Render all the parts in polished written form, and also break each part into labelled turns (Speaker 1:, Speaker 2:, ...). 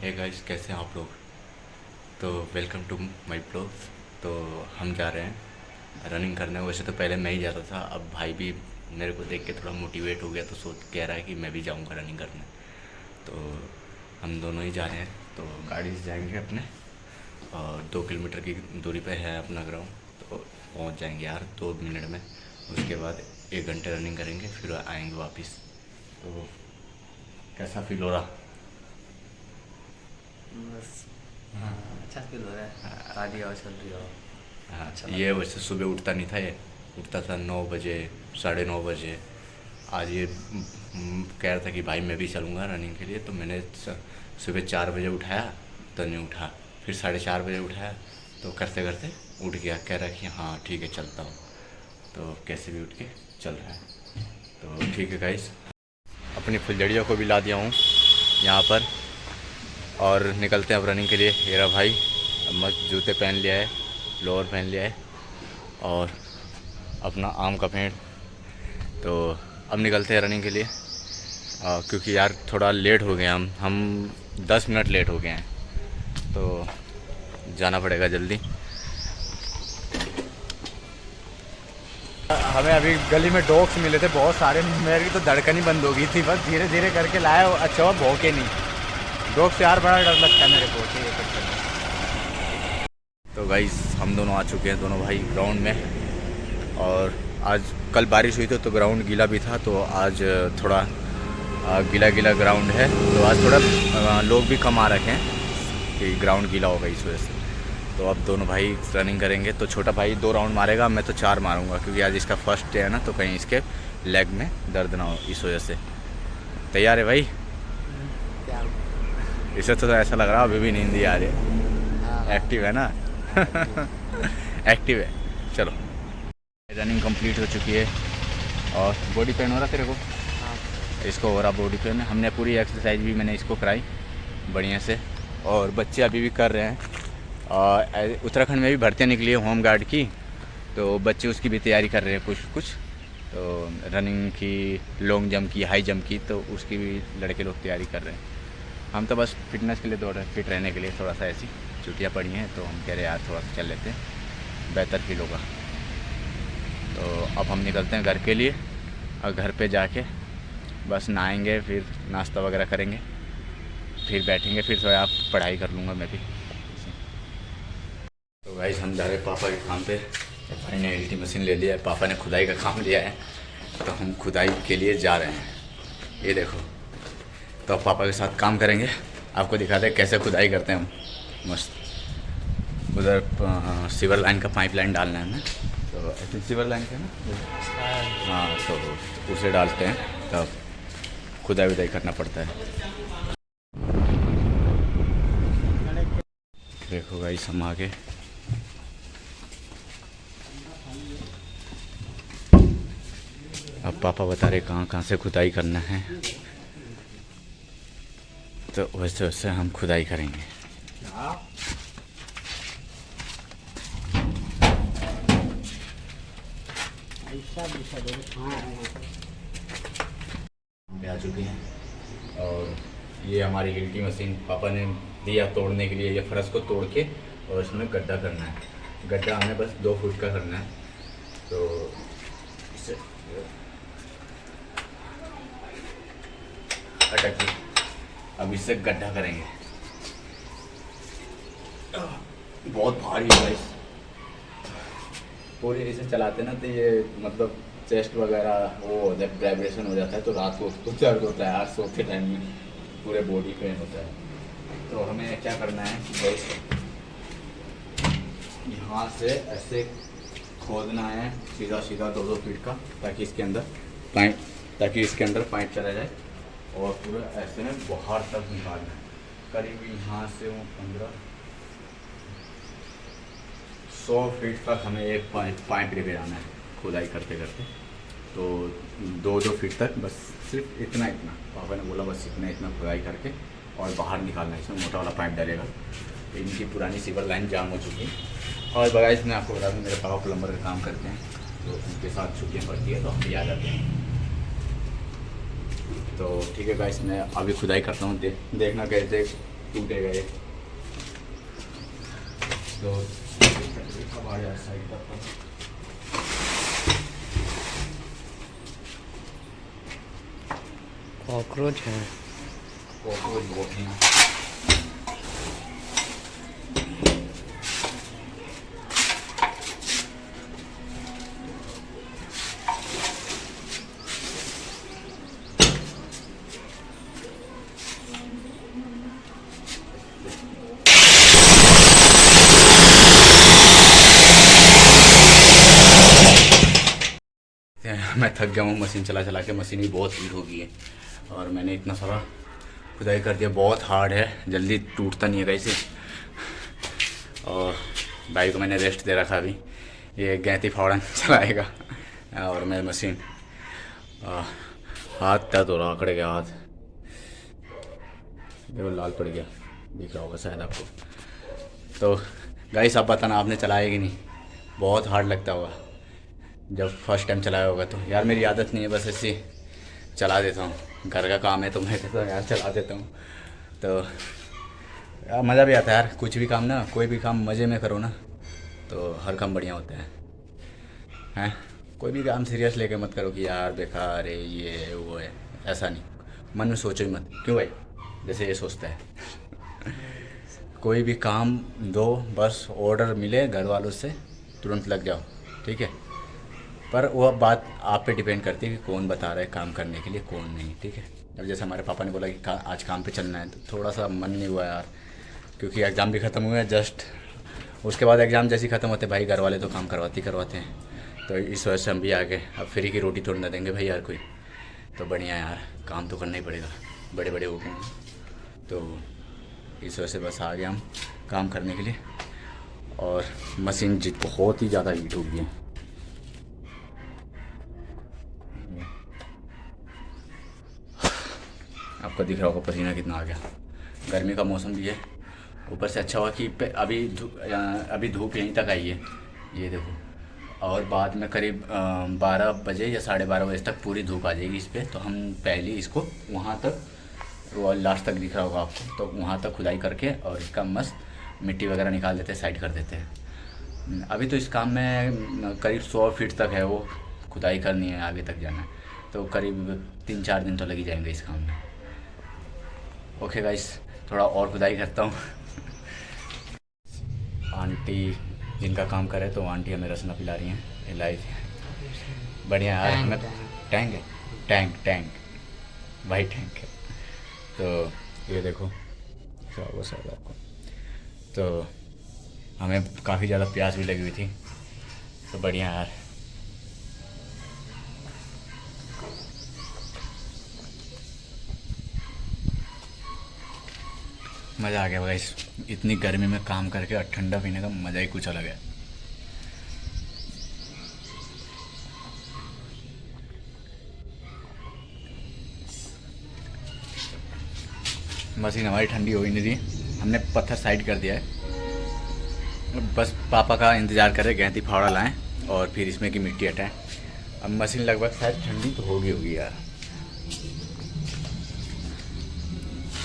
Speaker 1: Hey guys, कैसे हैं आप लोग। तो वेलकम टू माय ब्लॉग। तो हम जा रहे हैं रनिंग करने। वैसे तो पहले मैं ही जाता था, अब भाई भी मेरे को देख के थोड़ा मोटिवेट हो गया, तो सोच कह रहा है कि मैं भी जाऊंगा रनिंग करने। तो हम दोनों ही जा रहे हैं। तो गाड़ी से जाएंगे अपने, और 2 किलोमीटर की दूरी पे है अपना ग्राउंड। तो पहुंच जाएंगे यार 2 मिनट में। उसके बाद 1 घंटे रनिंग करेंगे, फिर आएंगे वापस। तो कैसा फील हो रहा।
Speaker 2: बस। हाँ, अच्छा फील हो रहा है। ताज़ी हवा चल रही हो।
Speaker 1: हाँ,
Speaker 2: अच्छा लग
Speaker 1: ये
Speaker 2: रहा
Speaker 1: वैसे सुबह उठता नहीं था, ये उठता था 9 बजे, 9:30 बजे। आज ये कह रहा था कि भाई मैं भी चलूँगा रनिंग के लिए। तो मैंने सुबह 4 बजे उठाया, तो नहीं उठा। फिर 4:30 बजे उठाया, तो करते करते उठ गया। कह रहा कि हाँ ठीक है चलता हूँ। तो कैसे भी उठ के चल रहा है। तो ठीक है गाइस, अपनी फुलझड़ियों को भी ला दिया हूँ यहाँ पर, और निकलते हैं अब रनिंग के लिए। मेरा भाई मस्त जूते पहन लिया है, लोअर पहन लिया है, और अपना आम का पेड़। तो अब निकलते हैं रनिंग के लिए। क्योंकि यार थोड़ा लेट हो गए हम 10 मिनट लेट हो गए हैं, तो जाना पड़ेगा जल्दी। हमें अभी गली में डॉग्स मिले थे बहुत सारे, मेरी तो धड़कन ही बंद हो गई थी। बस धीरे धीरे करके लाया, अच्छा हुआ भौंके नहीं। डॉग से यार बड़ा डर लगता है मेरे को। ये तो गाइस, हम दोनों आ चुके हैं, दोनों भाई ग्राउंड में। और आज कल बारिश हुई थी तो ग्राउंड गीला भी था, तो आज थोड़ा गीला गीला ग्राउंड है। तो आज थोड़ा लोग भी कम आ रखे हैं कि ग्राउंड गीला होगा इस वजह से। तो अब दोनों भाई रनिंग करेंगे। तो छोटा भाई 2 राउंड मारेगा, मैं तो 4 मारूंगा, क्योंकि आज इसका फर्स्ट डे है ना, तो कहीं इसके लेग में दर्द ना हो इस वजह से। तैयार है भाई।
Speaker 2: है। क्या?
Speaker 1: इसे तो ऐसा लग रहा है अभी भी नींद ही आ रही है।
Speaker 2: हाँ,
Speaker 1: एक्टिव है ना।
Speaker 2: हाँ,
Speaker 1: एक्टिव है। चलो, रनिंग कंप्लीट हो चुकी है, और बॉडी पेन हो रहा तेरे को।
Speaker 2: हाँ।
Speaker 1: इसको हो रहा बॉडी पेन। हमने पूरी एक्सरसाइज भी मैंने इसको कराई बढ़िया से, और बच्चे अभी भी कर रहे हैं। और उत्तराखंड में भी भर्तियाँ निकली है होम गार्ड की, तो बच्चे उसकी भी तैयारी कर रहे हैं कुछ कुछ। तो रनिंग की, लॉन्ग जंप की, हाई जंप की, तो उसकी भी लड़के लोग तैयारी कर रहे हैं। हम तो बस फिटनेस के लिए दौड़ रहे हैं, फिट रहने के लिए। थोड़ा सा ऐसी छुट्टियाँ पड़ी हैं, तो हम कह रहे यार थोड़ा सा चल लेते हैं, बेहतर फील होगा। तो अब हम निकलते हैं घर के लिए, और घर पे जाके बस नहाएंगे, फिर नाश्ता वगैरह करेंगे, फिर बैठेंगे, फिर थोड़ा पढ़ाई कर लूँगा मैं भी। तो गाइस, हम जा रहे हैं पापा के काम पे। भाई ने एलटी मशीन ले लिया है, पापा ने खुदाई का काम लिया है, तो हम खुदाई के लिए जा रहे हैं। ये देखो, तो अब पापा के साथ काम करेंगे, आपको दिखाते हैं कैसे खुदाई करते हैं हम। मस्त। उधर सीवर लाइन का पाइप लाइन डालना है हमें, तो ऐसे सीवर लाइन का ना। हाँ, तो उसे डालते हैं, तब खुदाई वुदाई करना पड़ता है। देखो गाइस, हम आगे। अब पापा बता रहे कहाँ कहाँ से खुदाई करना है, तो वैसे वैसे हम खुदाई करेंगे। आ चुके हैं, और ये हमारी गिल्टी मशीन पापा ने दिया तोड़ने के लिए। ये फर्श को तोड़ के और इसमें गड्ढा करना है। गड्ढा हमें बस 2 फुट का करना है, तो इसे अटक। अब इससे गड्ढा करेंगे। बहुत भारी है गाइस। पूरी इसे चलाते ना, तो ये मतलब चेस्ट वगैरह वो हो जाए, वाइब्रेशन हो जाता है, तो रात को दर्द होता है। आज सोते टाइम में पूरे बॉडी पेन होता है। तो हमें क्या करना है कि गाइस, यहाँ से ऐसे खोदना है सीधा सीधा 2-2 फीट का, ताकि इसके अंदर पाइप चला जाए, और पूरा ऐसे में बाहर तक निकालना है। करीब यहाँ से वो 100 फीट तक हमें एक पाइप लेके जाना है खुदाई करते करते। तो 2-2 फीट तक, बस सिर्फ इतना पापा ने बोला, बस इतना खुदाई करके और बाहर निकालना है। इसमें मोटा वाला पाइप डालेगा। इनकी पुरानी सीवर लाइन जाम हो चुकी है। और बगाइस, इसमें आपको बता दूँ, मेरे पापा प्लम्बर का काम करते हैं, तो उनके साथ छुट्टियाँ पड़ती है, तो हम भी आ जाते हैं। तो ठीक है गाइस, मैं अभी खुदाई करता हूँ, देखना कैसे टूटेगा ये तो हमारे साइड पर
Speaker 2: कॉकरोच है।
Speaker 1: कॉकरोच बहुत हैं। मैं थक गया हूँ मशीन चला चला के, मशीन भी बहुत हीट हो गई है और मैंने इतना सारा खुदाई कर दिया, बहुत हार्ड है, जल्दी टूटता नहीं है कैसे। और भाई को मैंने रेस्ट दे रखा अभी, ये गैंती फावड़ा चलाएगा और मैं मशीन। हाथ दर्द हो रहा, अकड़ गया हाथ, देखो लाल पड़ गया, दिख रहा होगा शायद आपको। तो गाइस आप बताना आपने चलाया कि नहीं, बहुत हार्ड लगता होगा जब फर्स्ट टाइम चलाया होगा तो। यार मेरी आदत नहीं है, बस ऐसे चला देता हूँ, घर का काम है तो मैं कहता हूँ यार चला देता हूँ। तो यार मज़ा भी आता है यार, कुछ भी काम ना, कोई भी काम मज़े में करो ना तो हर काम बढ़िया होता है। कोई भी काम सीरियस लेके मत करो कि यार बेकार है ये है वो है, ऐसा नहीं, मन में सोचो ही मत। क्यों भाई, जैसे ये सोचता है कोई भी काम दो, बस ऑर्डर मिले घर वालों से तुरंत लग जाओ, ठीक है। पर वो बात आप पे डिपेंड करती है कि कौन बता रहा है काम करने के लिए, कौन नहीं, ठीक है। अब जैसे हमारे पापा ने बोला कि आज काम पे चलना है, तो थोड़ा सा मन नहीं हुआ यार, क्योंकि एग्ज़ाम भी ख़त्म हुए हैं जस्ट। उसके बाद एग्ज़ाम जैसे ही ख़त्म होते भाई घर वाले तो काम करवाते हैं, तो इस वजह से हम भी आ गए। अब फ्री की रोटी थोड़ी ना देंगे भाई यार कोई, तो बढ़िया यार काम तो करना ही पड़ेगा, बड़े बड़े हो गए हैं, तो इस वजह से बस आ गए हम काम करने के लिए। और मशीन बहुत ही ज़्यादा हीट हो गई है। आपको दिख रहा होगा पसीना कितना आ गया, गर्मी का मौसम भी है, ऊपर से अच्छा हुआ कि अभी धूप यहीं तक आई है, ये देखो। और बाद में करीब 12 बजे या 12:30 बजे तक पूरी धूप आ जाएगी इस पर, तो हम पहले इसको वहाँ तक, वो लास्ट तक दिख रहा होगा आपको, तो वहाँ तक खुदाई करके और इसका मस्त मिट्टी वगैरह निकाल देते हैं, साइड कर देते हैं। अभी तो इस काम में करीब 100 फीट तक है वो खुदाई करनी है, आगे तक जाना है, तो करीब 3-4 दिन तो लग ही जाएंगे इस काम में। ओके गाइस, थोड़ा और खुदाई करता हूँ। आंटी जिनका काम करे तो आंटी हमें रसना पिला रही हैं, लाई थी बढ़िया यार। हमें टैंक है, टैंक भाई टैंक है। तो ये देखो क्या होगा शायद आपको, तो हमें काफ़ी ज़्यादा प्यास भी लगी हुई थी, तो बढ़िया यार। मज़ा आ गया भाई, इतनी गर्मी में काम करके और ठंडा पीने का मज़ा ही कुछ अलग है। मशीन हमारी ठंडी हो ही नहीं थी, हमने पत्थर साइड कर दिया है, बस पापा का इंतज़ार करें गैंती फावड़ा लाएं और फिर इसमें की मिट्टी हटाएं। अब मशीन लगभग शायद ठंडी तो होगी यार।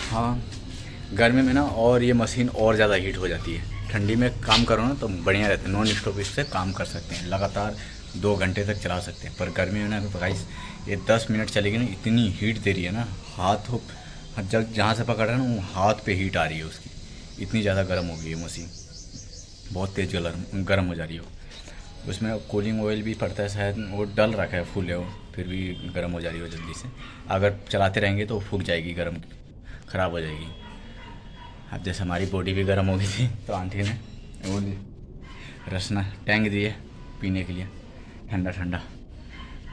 Speaker 1: हाँ गर्मी में ना और ये मशीन और ज़्यादा हीट हो जाती है, ठंडी में काम करो ना तो बढ़िया रहता है, नॉन स्टॉप इससे काम कर सकते हैं, लगातार 2 घंटे तक चला सकते हैं। पर गर्मी में ना गाइस ये 10 मिनट चलेगी ना, इतनी हीट दे रही है ना, हाथ हो जब जहाँ से पकड़ रहा है ना वो हाथ पे हीट आ रही है उसकी, इतनी ज़्यादा गर्म हो गई है मशीन, बहुत तेज़ गर्म हो जा रही हो। उसमें कूलिंग ऑयल भी पड़ता है शायद, वो डल रखा है फुल है वो, फिर भी गर्म हो जा रही हो जल्दी से। अगर चलाते रहेंगे तो फूक जाएगी, गर्म ख़राब हो जाएगी। अब जैसे हमारी बॉडी भी गर्म हो गई थी तो आंटी ने वो रसना टैंक दिए पीने के लिए, ठंडा ठंडा,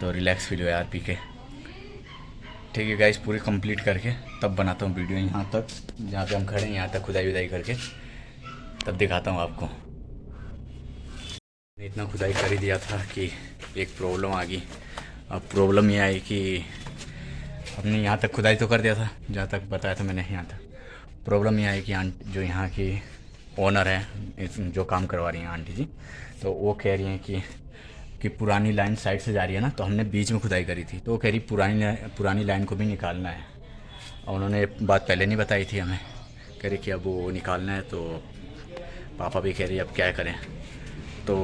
Speaker 1: तो रिलैक्स फील हो यार पी के। ठीक है गाइस, पूरी कंप्लीट करके तब बनाता हूँ वीडियो, यहाँ तक जहाँ पे हम खड़े हैं यहाँ तक खुदाई वुदाई करके तब दिखाता हूँ आपको। इतना खुदाई कर ही दिया था कि एक प्रॉब्लम आ गई। अब प्रॉब्लम ये आई कि हमने यहाँ तक खुदाई तो कर दिया था, जहाँ तक बताया था मैंने, यहाँ तक प्रॉब्लम ये आई कि जो यहाँ की ओनर है, जो काम करवा रही हैं आंटी जी, तो वो कह रही हैं कि पुरानी लाइन साइड से जा रही है ना, तो हमने बीच में खुदाई करी थी, तो वो कह रही पुरानी लाइन को भी निकालना है। और उन्होंने बात पहले नहीं बताई थी हमें,
Speaker 3: कह रही कि अब वो निकालना है, तो पापा भी कह रही अब क्या करें। तो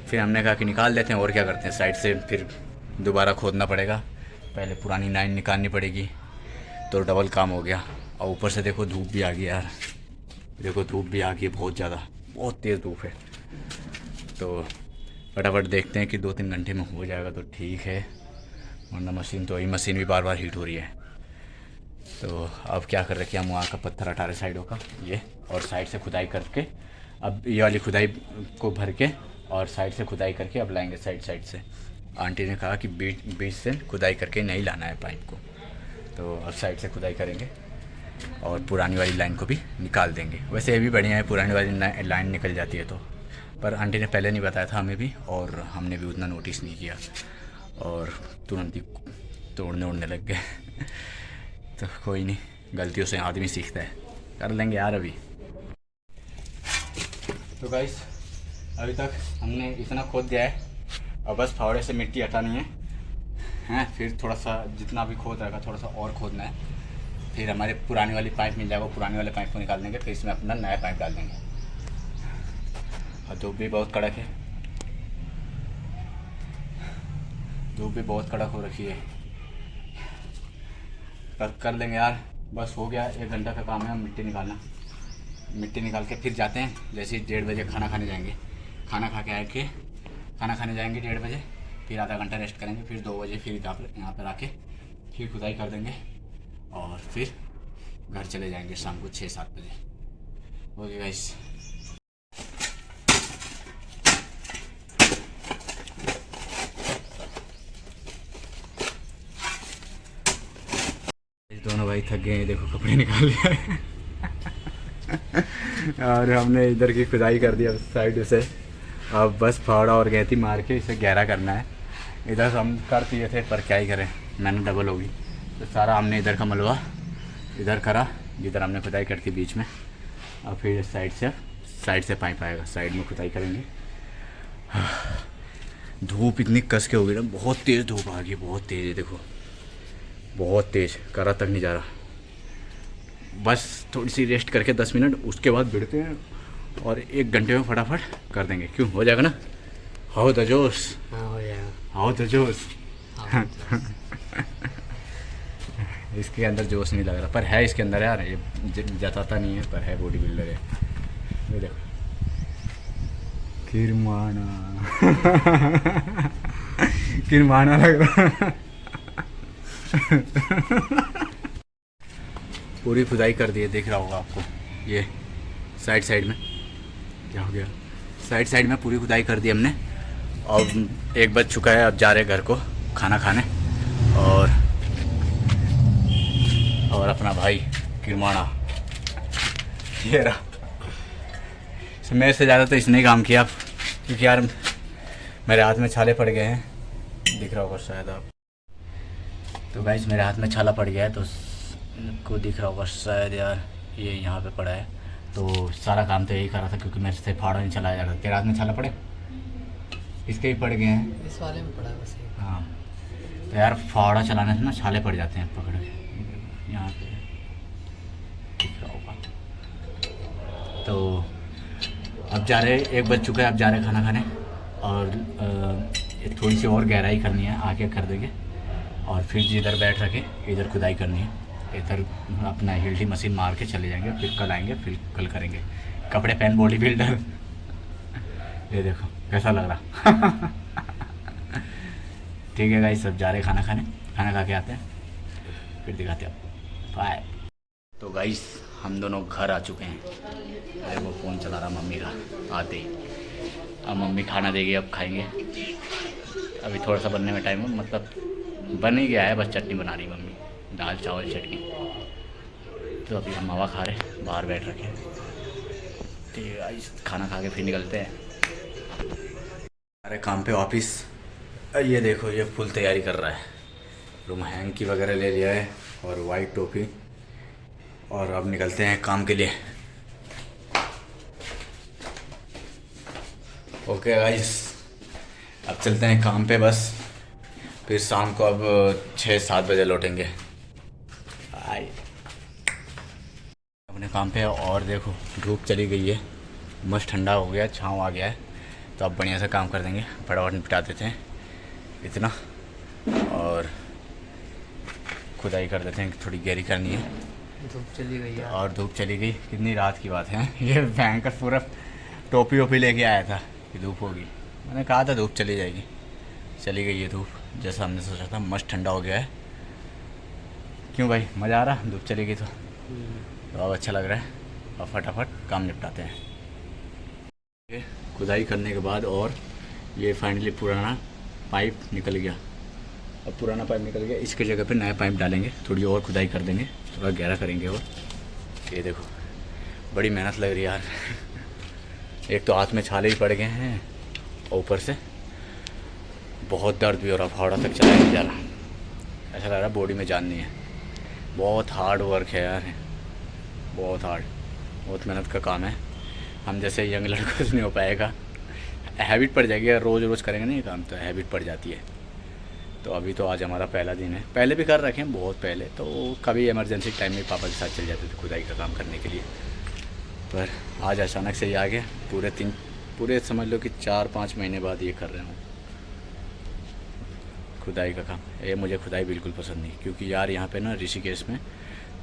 Speaker 3: फिर हमने कहा कि निकाल देते हैं, और क्या करते हैं, साइड से फिर दोबारा खोदना पड़ेगा, पहले पुरानी लाइन निकालनी पड़ेगी, तो डबल काम हो गया। और ऊपर से देखो धूप भी आ गई यार, देखो धूप भी आ गई बहुत ज़्यादा, बहुत तेज़ धूप है। तो फटाफट देखते हैं कि 2-3 घंटे में हो जाएगा तो ठीक है, वरना मशीन तो, यही मशीन भी बार बार हीट हो रही है। तो अब क्या कर रखे हम, वहाँ का पत्थर हटा रहे साइडों का ये, और साइड से खुदाई करके अब ये वाली खुदाई को भर के और साइड से खुदाई करके अब लाएंगे साइड से। आंटी ने कहा कि बीच से खुदाई करके नहीं लाना है पाइप को, तो अब साइड से खुदाई करेंगे और पुरानी वाली लाइन को भी निकाल देंगे। वैसे ये भी बढ़िया है, पुरानी वाली लाइन निकल जाती है तो, पर आंटी ने पहले नहीं बताया था हमें भी, और हमने भी उतना नोटिस नहीं किया और तुरंत ही तोड़ने उड़ने लग गए। तो कोई नहीं, गलतियों से आदमी सीखता है, कर लेंगे यार अभी। तो गाइस अभी तक हमने इतना खोद दिया है, और बस फावड़े से मिट्टी हटानी है, फिर थोड़ा सा जितना भी खोद रहेगा थोड़ा सा और खोदना है, फिर हमारे पुरानी वाली पाइप मिल जाएगा, पुरानी वाले पाइप को निकाल देंगे, फिर इसमें अपना नया पाइप डाल देंगे। और धूप भी बहुत कड़क है, धूप भी बहुत कड़क हो रखी है, कर लेंगे यार, बस हो गया, 1 घंटा का काम है मिट्टी निकालना। मिट्टी निकाल के फिर जाते हैं, जैसे 1:30 बजे खाना खाने जाएंगे, खाना खा के आके खाना खाने जाएंगे 1:30 बजे, फिर आधा घंटा रेस्ट करेंगे, फिर 2 बजे फिर यहाँ पर आके फिर खुदाई कर देंगे और फिर घर चले जाएंगे शाम को 6-7 बजे। ओके गाइस, दोनों भाई थक गए हैं, देखो कपड़े निकाल लिया है। और हमने इधर की खुदाई कर दी अब साइड से, अब बस फावड़ा और गहती मार के इसे गहरा करना है। इधर से हम कर दिए थे पर क्या ही करें, मैंने डबल होगी, तो सारा हमने इधर का मलबा इधर करा जिधर हमने खुदाई करती बीच में, और फिर साइड से पाइप आएगा, साइड में खुदाई करेंगे। धूप इतनी कस के हो गई ना, बहुत तेज़ धूप आ गई, बहुत तेज़ है, देखो बहुत तेज़, करा तक नहीं जा रहा। बस थोड़ी सी रेस्ट करके 10 मिनट, उसके बाद भिड़ते हैं और 1 घंटे में फटाफट कर देंगे। क्यों, हो जाएगा ना? हाउ द जोश,
Speaker 2: हाँ हो जाएगा,
Speaker 3: हाउ द जोश।
Speaker 2: हाँ
Speaker 3: इसके अंदर जोश नहीं लग रहा, पर है इसके अंदर यार, ये जताता नहीं है पर है, बॉडी बिल्डर है। ये देखो किरमाना, किरमाना लग रहा। पूरी खुदाई कर दी है, दिख रहा होगा आपको, ये साइड में क्या हो गया, साइड में पूरी खुदाई कर दी हमने। अब 1 बज चुका है, अब जा रहे घर को खाना खाने, और अपना भाई किरमाना ये रहा। मेरे से ज़्यादा तो इसने ही काम किया, क्योंकि यार मेरे हाथ में छाले पड़ गए हैं, दिख रहा होगा शायद आप। तो गाइस मेरे हाथ में छाला पड़ गया है, तो को दिख रहा होगा शायद यार, ये यहाँ पे पड़ा है। तो सारा काम तो यही कर रहा था, क्योंकि मेरे से फाड़ा नहीं चलाया जा रहा। तेरे हाथ में छाला पड़े, इसके ही पड़ गए हैं,
Speaker 2: इस वाले में पड़ा है बस।
Speaker 3: हाँ तो यार फावड़ा चलाने से ना छाले पड़ जाते हैं पकड़ के, यहाँ पे दिख रहा होगा। तो अब जा रहे, 1 बज चुका है, अब जा रहे खाना खाने, और थोड़ी सी और गहराई करनी है, आके कर देंगे, और फिर जिधर बैठ रखे इधर खुदाई करनी है, इधर अपना हिल्टी मशीन मार के चले जाएंगे, फिर कल आएंगे, फिर कल करेंगे। कपड़े पहन बॉडी बिल्डर, ये देखो कैसा लग रहा। ठीक है गाइस, सब जा रहे खाना खाने, खाना खा के आते हैं, फिर दिखाते हैं, बाय। तो गाइस हम दोनों घर आ चुके हैं, अरे वो फ़ोन चला रहा मम्मी का आते ही। अब मम्मी खाना देगी, अब खाएंगे। अभी थोड़ा सा बनने में टाइम है, मतलब बन ही गया है, बस चटनी बना रही मम्मी, दाल चावल चटनी। तो अभी हम हवा खा रहे, बाहर बैठ रखे। ठीक है गाइस, खाना खा के फिर निकलते हैं अरे काम पे वापस। ये देखो ये फुल तैयारी कर रहा है, रूम हैंग की वगैरह ले लिया है, और वाइट टोपी, और अब निकलते हैं काम के लिए। ओके गाइस, अब चलते हैं काम पे बस, फिर शाम को अब 6-7 बजे लौटेंगे। अपने काम पे। और देखो धूप चली गई है, मस्त ठंडा हो गया, छाँव आ गया है, तो अब बढ़िया से काम कर देंगे, फटाफट निपटा देते हैं इतना और खुदाई कर देते हैं, थोड़ी गहरी करनी है।
Speaker 2: धूप चली गई यार।
Speaker 3: और धूप चली गई, कितनी रात की बात है। ये भयंकर पूरा टोपी वोपी लेके आया था कि धूप होगी, मैंने कहा था धूप चली जाएगी, चली गई है धूप जैसा हमने सोचा था। मस्त ठंडा हो गया है। क्यों भाई, मज़ा आ रहा धूप चली गई तो अब अच्छा लग रहा है। और फटाफट काम निपटाते हैं। खुदाई करने के बाद और ये फाइनली पुराना पाइप निकल गया। अब पुराना पाइप निकल गया, इसके जगह पे नया पाइप डालेंगे, थोड़ी और खुदाई कर देंगे, थोड़ा गहरा करेंगे। और ये देखो बड़ी मेहनत लग रही है यार। एक तो हाथ में छाले ही पड़ गए हैं, ऊपर से बहुत दर्द भी हो रहा, फावड़ा तक चला नहीं जा रहा, ऐसा लग रहा बॉडी में जान नहीं है। बहुत हार्ड वर्क है यार, बहुत हार्ड, बहुत मेहनत का काम है। हम जैसे यंग लड़कों से नहीं हो पाएगा, हैबिट पड़ जाएगी, अगर रोज़ रोज़ करेंगे ना ये काम तो हैबिट पड़ जाती है। तो अभी तो आज हमारा पहला दिन है, पहले भी कर रखे हैं बहुत पहले, तो कभी इमरजेंसी टाइम में पापा के साथ चल जाते थे खुदाई का काम करने के लिए। पर आज अचानक से ही आ गए, पूरे समझ लो कि 4-5 महीने बाद ये कर रहे हूँ खुदाई का काम। ये मुझे खुदाई बिल्कुल पसंद नहीं, क्योंकि यार यहाँ पे ना ऋषिकेश में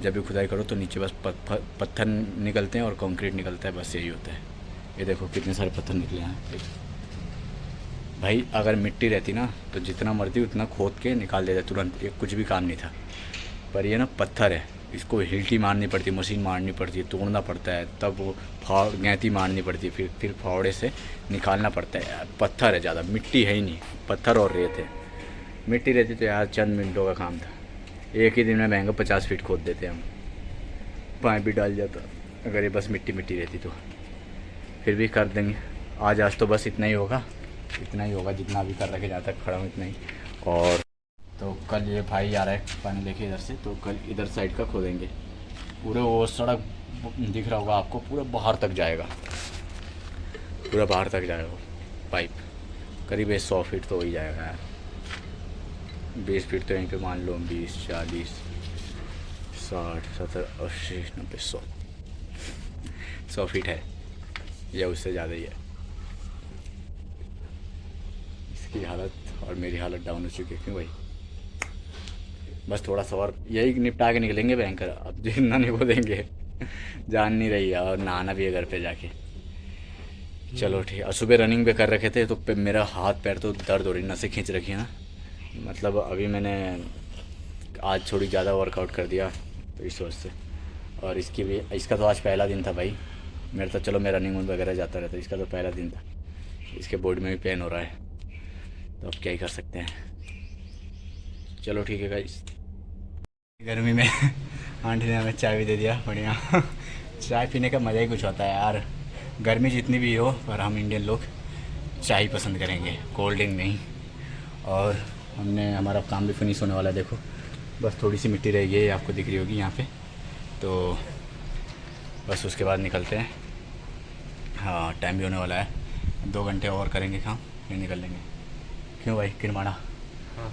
Speaker 3: जब भी खुदाई करो तो नीचे बस पत्थर निकलते हैं और कंक्रीट निकलता है, बस यही होता है। ये देखो कितने सारे पत्थर निकले हैं भाई। अगर मिट्टी रहती ना तो जितना मर्जी उतना खोद के निकाल देता तुरंत, ये कुछ भी काम नहीं था। पर ये ना पत्थर है, इसको हिल्टी मारनी पड़ती है, मशीन मारनी पड़ती है, तोड़ना पड़ता है, तब वो गैंती मारनी पड़ती है, फिर फावड़े से निकालना पड़ता है। पत्थर है ज़्यादा, मिट्टी है ही नहीं, पत्थर और रेत है। मिट्टी रहती तो यार चंद मिनटों का काम था, एक ही दिन में महंगा 50 फीट खोद देते हम, पाइप भी डाल जाता। अगर ये बस मिट्टी रहती तो फिर भी कर देंगे। आज तो बस इतना ही होगा जितना अभी कर रखे, जहाँ तक खड़ा हूँ इतना ही। और तो कल ये भाई आ रहा है पानी लेके इधर से, तो कल इधर साइड का खोदेंगे। पूरे वो सड़क दिख रहा होगा आपको, पूरा बाहर तक जाएगा, पूरा बाहर तक जाएगा पाइप। करीब 100 फीट तो हो ही जाएगा यार, 20 फीट तो यहीं पे मान लो, 20, 40, 60, 70, 80, 90, 100 फीट है या उससे ज़्यादा ही है। इसकी हालत और मेरी हालत डाउन हो चुकी है। क्यों भाई, बस थोड़ा सा और यही निपटा के निकलेंगे भयंकर। अब जितना नहीं वो देंगे, जान नहीं रही है, और नहाना भी है घर पे जाके। चलो ठीक है। और सुबह रनिंग पे कर रखे थे तो मेरा हाथ पैर तो दर्द हो रही, नसें खींच रखी है ना, मतलब अभी मैंने आज थोड़ी ज़्यादा वर्कआउट कर दिया तो इस वजह से। और इसका तो आज पहला दिन था भाई मेरा, तो चलो मैं रनिंग वगैरह जाता रहता, इसका तो पहला दिन था। इसके बॉडी में भी पेन हो रहा है, तो अब क्या ही कर सकते हैं। चलो ठीक है गाइस। गर्मी में आंटी ने हमें चाय भी दे दिया, बढ़िया। चाय पीने का मज़ा ही कुछ होता है यार, गर्मी जितनी भी हो, पर हम इंडियन लोग चाय पसंद करेंगे, कोल्ड ड्रिंक नहीं। और हमारा काम भी फिनिश होने वाला है, देखो बस थोड़ी सी मिट्टी रह गई है, आपको दिख रही होगी यहाँ पे, तो बस उसके बाद निकलते हैं। हाँ टाइम भी होने वाला है, 2 घंटे और करेंगे काम, फिर निकल लेंगे। क्यों भाई किरमाना?
Speaker 2: हाँ।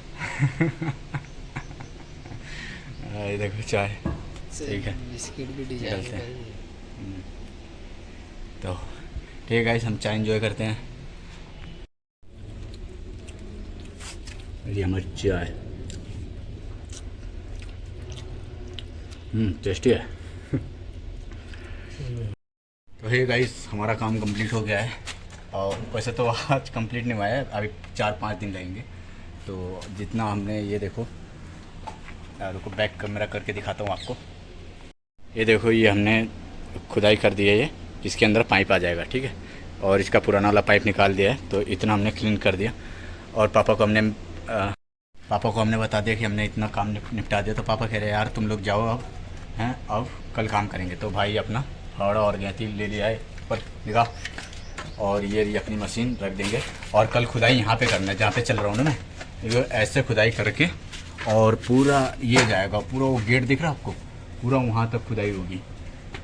Speaker 3: ये देखो चाय, ठीक है,
Speaker 2: बिस्किट भी डिजाइन
Speaker 3: चलते हैं। तो ठीक है गाइस, हम चाय एंजॉय करते हैं। ये हमारी चाय टेस्टी है। तो हे गाइस, हमारा काम कंप्लीट हो गया है, और वैसे तो आज कंप्लीट नहीं हुआ है, अभी 4-5 दिन लगेंगे। तो जितना हमने, ये देखो, रुको बैक कैमरा करके दिखाता हूँ आपको। ये देखो, ये हमने खुदाई कर दी है, ये इसके अंदर पाइप आ जाएगा, ठीक है। और इसका पुराना वाला पाइप निकाल दिया है, तो इतना हमने क्लीन कर दिया। और पापा को हमने बता दिया कि हमने इतना काम निपटा दिया। तो पापा कह रहे यार तुम लोग जाओ अब, हैं अब कल काम करेंगे। तो भाई अपना फावड़ा और गैंती ले लिया है पर निगाह, और ये अपनी मशीन रख देंगे। और कल खुदाई यहाँ पे करना है जहाँ पे चल रहा हूँ ना मैं, ये ऐसे खुदाई करके, और पूरा ये जाएगा, पूरा वो गेट दिख रहा है आपको, पूरा वहाँ तक खुदाई होगी।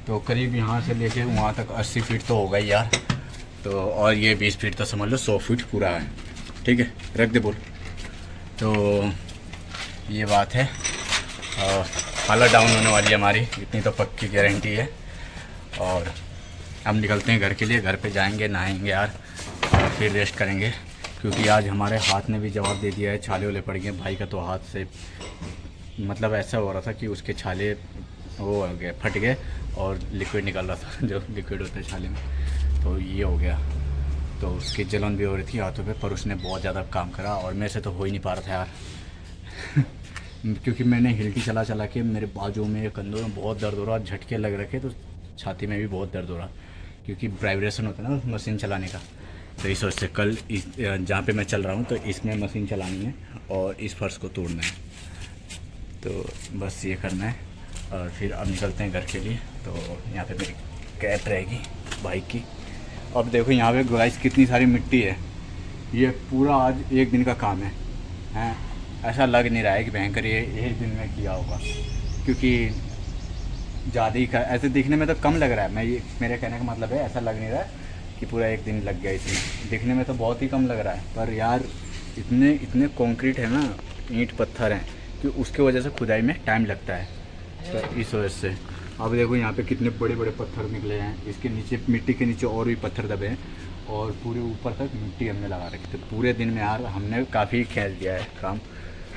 Speaker 3: तो करीब यहाँ से लेके वहाँ तक 80 फीट तो होगा ही यार। तो और ये 20 फीट तो समझ लो 100 फीट पूरा है, ठीक है, रख दे बोल। तो ये बात है, हालत डाउन होने वाली है हमारी, इतनी तो पक्की गारंटी है। और हम निकलते हैं घर के लिए। घर पे जाएंगे, नहाएंगे यार और फिर रेस्ट करेंगे, क्योंकि आज हमारे हाथ ने भी जवाब दे दिया है, छाले वाले पड़ गए। भाई का तो हाथ से मतलब ऐसा हो रहा था कि उसके छाले वो हो गए, फट गए और लिक्विड निकल रहा था जो लिक्विड होता है छाले में, तो ये हो गया। तो उसकी जलन भी हो रही थी हाथों पे, पर उसने बहुत ज़्यादा काम करा और मेरे से तो हो ही नहीं पा रहा था यार क्योंकि मैंने हिल्टी चला चला के मेरे बाजू में, कंधों में बहुत दर्द हो रहा, झटके लग रखे, तो छाती में भी बहुत दर्द हो रहा, क्योंकि वाइब्रेशन होता है ना मशीन चलाने का। तो इस वजह से कल इस जहाँ पे मैं चल रहा हूँ तो इसमें मशीन चलानी है और इस फर्श को तोड़ना है, तो बस ये करना है और फिर अब निकलते हैं घर के लिए। तो यहाँ पे मेरी कैप रहेगी बाइक की। अब देखो यहाँ पे गाइस कितनी सारी मिट्टी है, ये पूरा आज एक दिन का काम है, हैं? ऐसा लग नहीं रहा है कि भयंकर ये एक दिन में किया होगा, क्योंकि ज़्यादा ही ऐसे दिखने में तो कम लग रहा है। मेरे कहने का मतलब है ऐसा लग नहीं रहा है कि पूरा एक दिन लग गया इसमें, दिखने में तो बहुत ही कम लग रहा है, पर यार इतने कंक्रीट है ना, ईंट पत्थर हैं कि उसके वजह से खुदाई में टाइम लगता है, तो इस वजह से। अब देखो यहाँ पे कितने बड़े बड़े पत्थर निकले हैं, इसके नीचे मिट्टी के नीचे और भी पत्थर दबे हैं और पूरे ऊपर तक मिट्टी हमने लगा रखी। तो पूरे दिन में यार हमने काफ़ी खींच दिया है काम,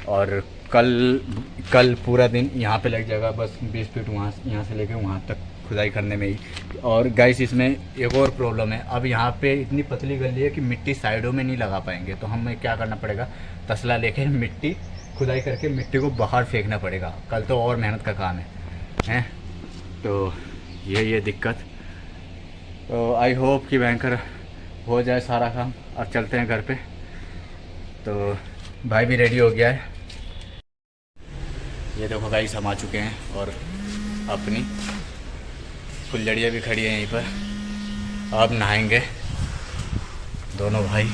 Speaker 3: और कल पूरा दिन यहाँ पे लग जाएगा बस 20 फीट यहाँ से लेकर वहाँ तक खुदाई करने में ही। और गाइस इसमें एक और प्रॉब्लम है, अब यहाँ पे इतनी पतली गली है कि मिट्टी साइडों में नहीं लगा पाएंगे, तो हमें क्या करना पड़ेगा, तसला लेके मिट्टी खुदाई करके मिट्टी को बाहर फेंकना पड़ेगा। कल तो और मेहनत का काम है तो ये दिक्कत। तो आई होप कि भयंकर हो जाए सारा काम। अब चलते हैं घर पे। तो भाई भी रेडी हो गया है, ये देखो गाइस हम आ चुके हैं और अपनी फुलझड़ियाँ भी खड़ी है यहीं पर। अब नहाएंगे दोनों भाई।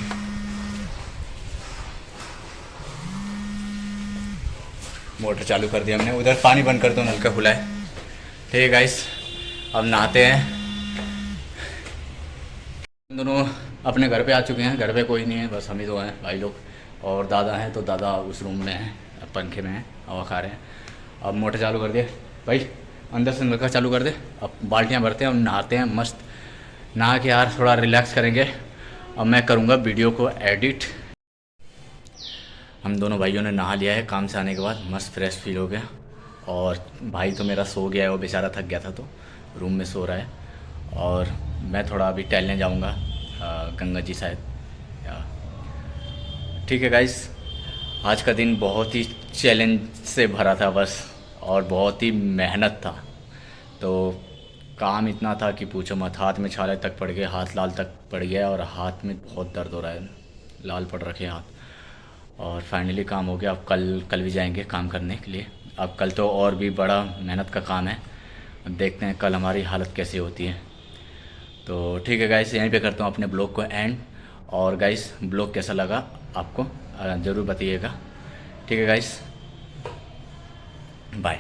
Speaker 3: मोटर चालू कर दिया हमने, उधर पानी बंद कर दो, नलका खुला है। ठीक है गाइस, अब नहाते हैं। दोनों अपने घर पे आ चुके हैं, घर पे कोई नहीं है, बस हम ही दो हैं भाई लोग, और दादा हैं तो दादा उस रूम में हैं, पंखे में हैं, हवा खा रहे हैं। अब मोटर चालू कर दिए भाई, अंदर से नलका चालू कर दे। अब बाल्टियाँ भरते हैं और नहाते हैं मस्त। नहा के यार थोड़ा रिलैक्स करेंगे। अब मैं करूँगा वीडियो को एडिट। हम दोनों भाइयों ने नहा लिया है काम से आने के बाद, मस्त फ्रेश फील हो गया। और भाई तो मेरा सो गया है, वो बेचारा थक गया था तो रूम में सो रहा है। और मैं थोड़ा अभी टहलने जाऊँगा गंगा जी शायद। ठीक है गाइस, आज का दिन बहुत ही चैलेंज से भरा था बस, और बहुत ही मेहनत था। तो काम इतना था कि पूछो मत, हाथ में छाले तक पड़ गए, हाथ लाल तक पड़ गया और हाथ में बहुत दर्द हो रहा है, लाल पड़ रखे हाथ। और फाइनली काम हो गया। अब कल भी जाएंगे काम करने के लिए। अब कल तो और भी बड़ा मेहनत का काम है, अब देखते हैं कल हमारी हालत कैसी होती है। तो ठीक है गाइस, यहीं पे करता हूँ अपने ब्लॉग को एंड। और गाइस ब्लॉग कैसा लगा आपको ज़रूर बताइएगा। ठीक है गाइस, बाय।